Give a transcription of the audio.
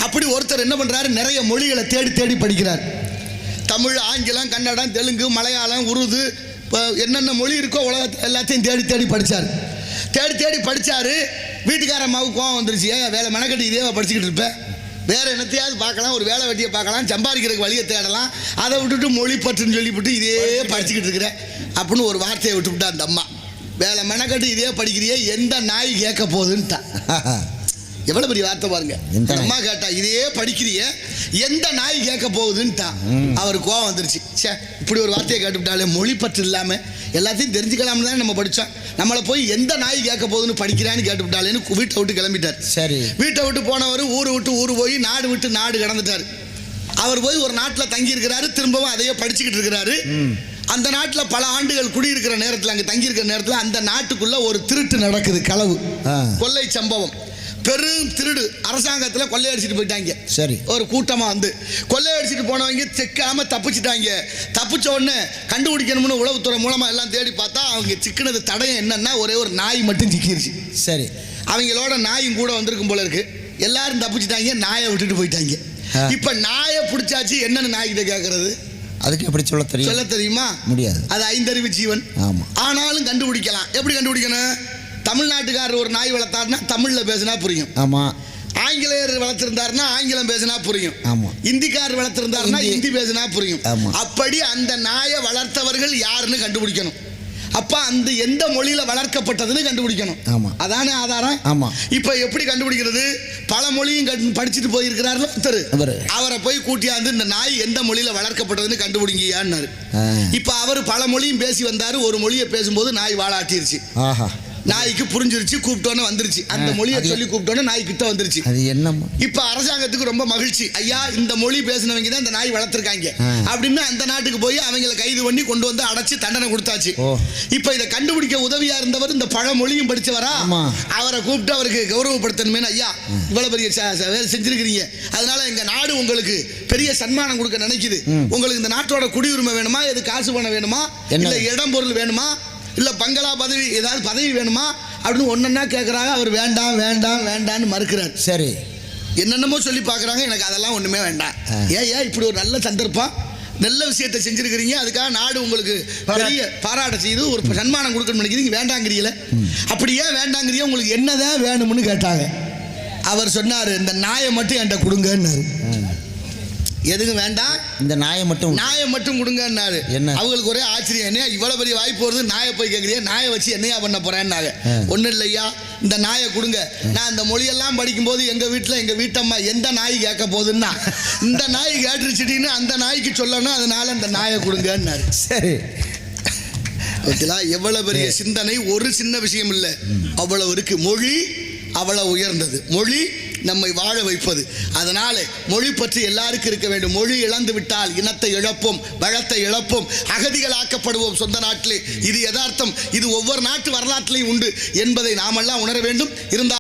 அப்படி ஒருத்தர் என்ன பண்றாரு, நிறைய மொழிகளை தேடி தேடி படிக்கிறார். தமிழ், ஆங்கிலம், கன்னடம், தெலுங்கு, மலையாளம், உருது, என்னென்ன மொழி இருக்கோ உலகத்தில் எல்லாத்தையும் தேடி தேடி படித்தார். தேடி தேடி படித்தார். வீட்டுக்கார அம்மாவுக்கு கோவம் வந்துருச்சு. ஏன் வேலை மெனக்கட்டி இதே படிச்சுக்கிட்டு இருப்பேன், வேறு என்னத்தையாவது பார்க்கலாம், ஒரு வேலை வெட்டியை பார்க்கலாம், சம்பாதிக்கிறதுக்கு வழியை தேடலாம், அதை விட்டுட்டு மொழி பற்றுன்னு சொல்லிவிட்டு இதே படிச்சுக்கிட்டு இருக்கிறேன் அப்படின்னு ஒரு வார்த்தையை விட்டுவிட்டா அந்த அம்மா. வேலை மெனக்கட்டு இதே படிக்கிறியே, எந்த நாய் கேட்க போகுதுன்ட்டா. எவ்வளவு பெரிய வார்த்தை பாருங்க. அம்மா கேட்டா இதே படிக்கிறிய, எந்த நாய் கேட்க போகுதுன்ட்டா. அவருக்கு கோவம் வந்துருச்சு. சே, இப்படி ஒரு வார்த்தையை கேட்டுவிட்டாலே, மொழி பற்று இல்லாமல் எல்லாத்தையும் தெரிஞ்சுக்கலாம்னு தான் நம்ம படித்தோம், நம்மளை போய் எந்த நாய் கேட்க போகுதுன்னு படிக்கிறான்னு கேட்டுவிட்டாலேன்னு வீட்டை விட்டு கிளம்பிட்டார். சரி, வீட்டை விட்டு போனவர் ஊர் விட்டு ஊர் போய் நாடு விட்டு நாடு கடந்துட்டார். அவர் போய் ஒரு நாட்டில் தங்கியிருக்கிறாரு, திரும்பவும் அதையே படிச்சுக்கிட்டு இருக்கிறாரு. அந்த நாட்டில் பல ஆண்டுகள் குடியிருக்கிற நேரத்தில், அங்கே தங்கியிருக்கிற நேரத்தில் அந்த நாட்டுக்குள்ள ஒரு திருட்டு நடக்குது, களவு, கொள்ளை சம்பவம், பெரும் திருடு. அரசாங்கத்தில் கொள்ளையடிச்சிட்டு போயிட்டாங்க. சரி, ஒரு கூட்டமாக வந்து கொள்ளையடிச்சிட்டு போனவங்க சிக்காம தப்பிச்சிட்டாங்க. தப்பிச்ச உடனே கண்டுபிடிக்கணும்னு உளவுத்துறை மூலமாக எல்லாம் தேடி பார்த்தா அவங்க சிக்கினது தடயம் என்னன்னா, ஒரே ஒரு நாய் மட்டும் சிக்கிருச்சு. சரி, அவங்களோட நாயும் கூட வந்திருக்கும் போல இருக்கு. எல்லாரும் தப்பிச்சிட்டாங்க, நாயை விட்டுட்டு போயிட்டாங்க. இப்போ நாயை பிடிச்சாச்சு, என்னன்னு நாய்கிட்ட கேட்கறது? அதுக்கு எப்படி சொல்ல தெரியுமா? முடியாது. அது ஐந்தறிவு ஜீவன். ஆமாம், ஆனாலும் கண்டுபிடிக்கலாம். எப்படி கண்டுபிடிக்கணும்? தமிழ்நாட்டுக்காரர் ஒரு நாய் வளர்த்தாருன்னா தமிழ்ல பேசினா புரியும். ஆமா. ஆங்கிலேயர் வளர்த்திருந்தாருன்னா ஆங்கிலம் பேசினா புரியும். ஆமா. இந்திக்காரர் வளர்த்திருந்தாருன்னா இந்தி பேசினா புரியும். அப்படி அந்த நாயை வளர்த்தவர்கள் யாருன்னு கண்டுபிடிக்கணும். அப்ப அந்த எந்த மொழியில வளர்க்கப்பட்டதுன்னு கண்டுபிடிக்கணும். ஆமா, அதானே ஆதாரம். ஆமா. இப்ப எப்படி கண்டுபிடிக்கிறது? பல மொழியும் படிச்சுட்டு போயிருக்கிறாரு ஒருத்தர். அவரை போய் கூட்டியாந்து இந்த நாய் எந்த மொழியில வளர்க்கப்பட்டதுன்னு கண்டுபிடிங்கியான்னாரு. இப்ப அவர் பல மொழியும் பேசி வந்தாரு. ஒரு மொழியை பேசும்போது நாய் வாழாட்டிருச்சு. ஆஹா, நாய்க்கு புரிஞ்சிருச்சு. கூப்பிட்டோன்னு வந்துருச்சு. அந்த மொழியை சொல்லி கூப்பிட்டோன்னு நாய் கிட்ட வந்துருச்சு. அது என்ன? இப்ப அரசாங்கத்துக்கு ரொம்ப மகிழ்ச்சி. ஐயா, இந்த மொழி பேசினவங்க தான் இந்த நாய் வளர்த்திருக்காங்க அப்படின்னு அந்த நாட்டுக்கு போய் அவங்களை கைது பண்ணி கொண்டு வந்து அடைச்சு தண்டனை கொடுத்தாச்சு. இப்ப இதை கண்டுபிடிக்க உதவியா இருந்தவர் இந்த பழ மொழியும் படிச்சவரா, அவரை கூப்பிட்டு அவருக்கு கௌரவப்படுத்தணுமே. ஐயா, இவ்வளவு பெரிய வேலை செஞ்சிருக்கிறீங்க, அதனால எங்க நாடு உங்களுக்கு பெரிய சன்மானம் கொடுக்க நினைக்குது. உங்களுக்கு இந்த நாட்டோட குடியுரிமை வேணுமா, எது காசு பணம் வேணுமா, இல்ல இடம் பொருள் வேணுமா, இல்ல பங்களா பதவி, ஏதாவது பதவி வேணுமா அப்படின்னு ஒன்னொன்னா கேட்கறாங்க. அவர் வேண்டாம் வேண்டாம் வேண்டான்னு மறுக்கிறார். சரி, என்னென்னமோ சொல்லி பார்க்குறாங்க. எனக்கு அதெல்லாம் ஒன்றுமே வேண்டாம். ஏன் இப்படி ஒரு நல்ல சந்தர்ப்பம், நல்ல விஷயத்தை செஞ்சுருக்கிறீங்க, அதுக்காக நாடு உங்களுக்கு பெரிய பாராட்ட செய்து ஒரு சன்மானம் கொடுக்கணும்னு நினைக்கிறீங்க, வேண்டாங்கிறீங்களே. அப்படியே வேண்டாங்கிறீங்க, உங்களுக்கு என்னதான் வேணும்னு கேட்டாங்க. அவர் சொன்னார், இந்த நாயை மட்டும் என்கிட்ட கொடுங்கன்னாரு. எதுக்கு வேண்டாம், இந்த நாயை மட்டும் கொடுங்கன்னாரு. அவங்களுக்கு ஒரே ஆச்சரியம், என்ன இவ்வளவு பெரிய வாய்ப்பு வருது, நாயை போய் கேட்குறியா, நாயை வச்சு என்னையா பண்ண போறேன்னாங்க. ஒன்றும் இல்லையா, இந்த நாயை கொடுங்க. நான் இந்த மொழியெல்லாம் படிக்கும்போது எங்க வீட்டில் எங்க வீட்டம்மா எந்த நாய் கேட்க போகுதுன்னா, இந்த நாய் கேட்டுருச்சுட்டின்னு அந்த நாய்க்கு சொல்லணும், அதனால இந்த நாயை கொடுங்கன்னாரு. சரி, எவ்வளவு பெரிய சிந்தனை. ஒரு சின்ன விஷயம் இல்லை, அவ்வளவு இருக்கு. மொழி அவ்வளவு உயர்ந்தது. மொழி நம்மை வாழ வைப்பது. அதனால மொழி பற்றி எல்லாருக்கும் இருக்க வேண்டும். மொழி இழந்து விட்டால் இனத்தை இழப்போம், வளத்தை இழப்போம், அகதிகளாக்கப்படுவோம் சொந்த நாட்டிலே. இது யதார்த்தம். இது ஒவ்வொரு நாட்டு வரலாற்றிலையும் உண்டு என்பதை நாமெல்லாம் உணர வேண்டும். இருந்தால்